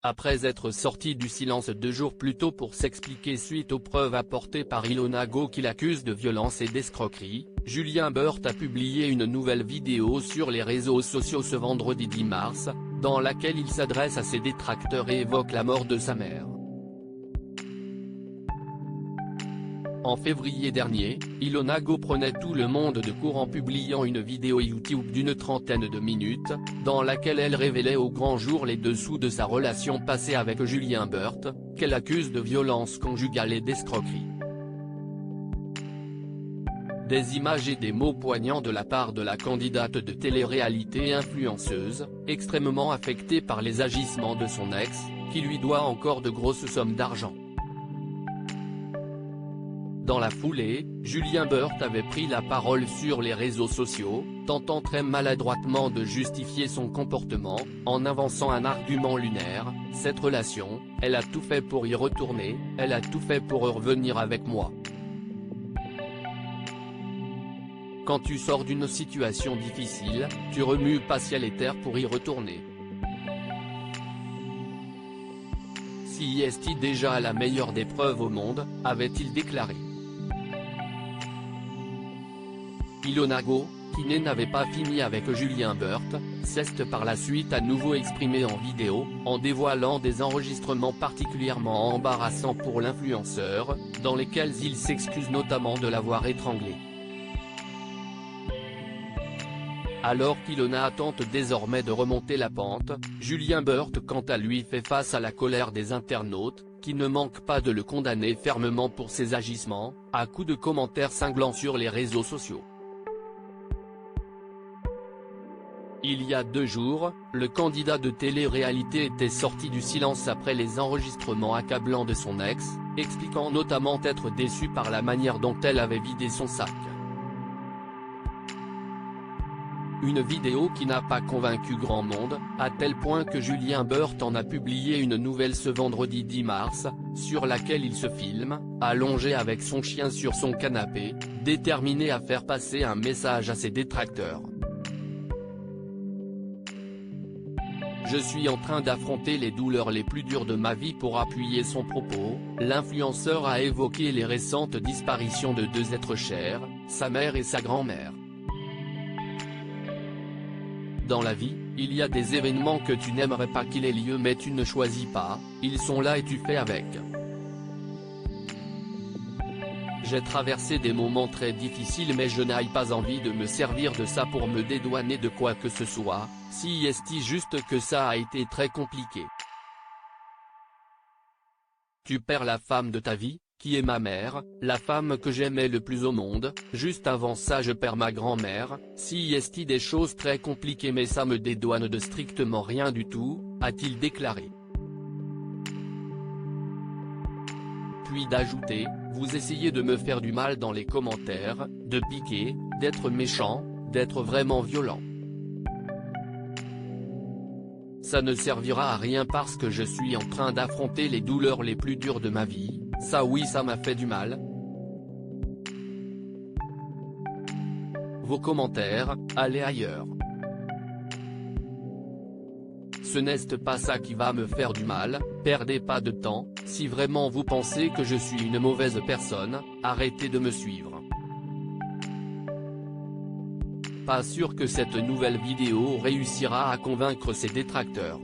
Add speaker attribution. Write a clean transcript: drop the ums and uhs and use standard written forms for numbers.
Speaker 1: Après être sorti du silence 2 jours plus tôt pour s'expliquer suite aux preuves apportées par Ilona Go qui l'accuse de violence et d'escroquerie, Julien Burt a publié une nouvelle vidéo sur les réseaux sociaux ce vendredi 10 mars, dans laquelle il s'adresse à ses détracteurs et évoque la mort de sa mère. En février dernier, Ilona Go prenait tout le monde de court en publiant une vidéo YouTube d'une trentaine de minutes, dans laquelle elle révélait au grand jour les dessous de sa relation passée avec Julien Burt, qu'elle accuse de violence conjugale et d'escroquerie. Des images et des mots poignants de la part de la candidate de télé-réalité et influenceuse, extrêmement affectée par les agissements de son ex, qui lui doit encore de grosses sommes d'argent. Dans la foulée, Julien Burt avait pris la parole sur les réseaux sociaux, tentant très maladroitement de justifier son comportement, en avançant un argument lunaire: cette relation, elle a tout fait pour y retourner, elle a tout fait pour revenir avec moi. Quand tu sors d'une situation difficile, tu remues pas ciel et terre pour y retourner. Si est-il déjà la meilleure des preuves au monde, avait-il déclaré. Ilona Go, qui n'avait pas fini avec Julien Burt, s'est par la suite à nouveau exprimée en vidéo, en dévoilant des enregistrements particulièrement embarrassants pour l'influenceur, dans lesquels il s'excuse notamment de l'avoir étranglé. Alors qu'Ilona tente désormais de remonter la pente, Julien Burt quant à lui fait face à la colère des internautes, qui ne manquent pas de le condamner fermement pour ses agissements, à coups de commentaires cinglants sur les réseaux sociaux. Il y a 2 jours, le candidat de télé-réalité était sorti du silence après les enregistrements accablants de son ex, expliquant notamment être déçu par la manière dont elle avait vidé son sac. Une vidéo qui n'a pas convaincu grand monde, à tel point que Julien Burt en a publié une nouvelle ce vendredi 10 mars, sur laquelle il se filme, allongé avec son chien sur son canapé, déterminé à faire passer un message à ses détracteurs. Je suis en train d'affronter les douleurs les plus dures de ma vie. Pour appuyer son propos, l'influenceur a évoqué les récentes disparitions de 2 êtres chers, sa mère et sa grand-mère. Dans la vie, il y a des événements que tu n'aimerais pas qu'il ait lieu mais tu ne choisis pas, ils sont là et tu fais avec. J'ai traversé des moments très difficiles mais je n'ai pas envie de me servir de ça pour me dédouaner de quoi que ce soit, si est-il juste que ça a été très compliqué. Tu perds la femme de ta vie, qui est ma mère, la femme que j'aimais le plus au monde, juste avant ça je perds ma grand-mère, si est-il des choses très compliquées mais ça me dédouane de strictement rien du tout, a-t-il déclaré. Puis d'ajouter: vous essayez de me faire du mal dans les commentaires, de piquer, d'être méchant, d'être vraiment violent. Ça ne servira à rien parce que je suis en train d'affronter les douleurs les plus dures de ma vie, ça oui ça m'a fait du mal. Vos commentaires, allez ailleurs. Ce n'est pas ça qui va me faire du mal, perdez pas de temps, si vraiment vous pensez que je suis une mauvaise personne, arrêtez de me suivre. Pas sûr que cette nouvelle vidéo réussira à convaincre ses détracteurs.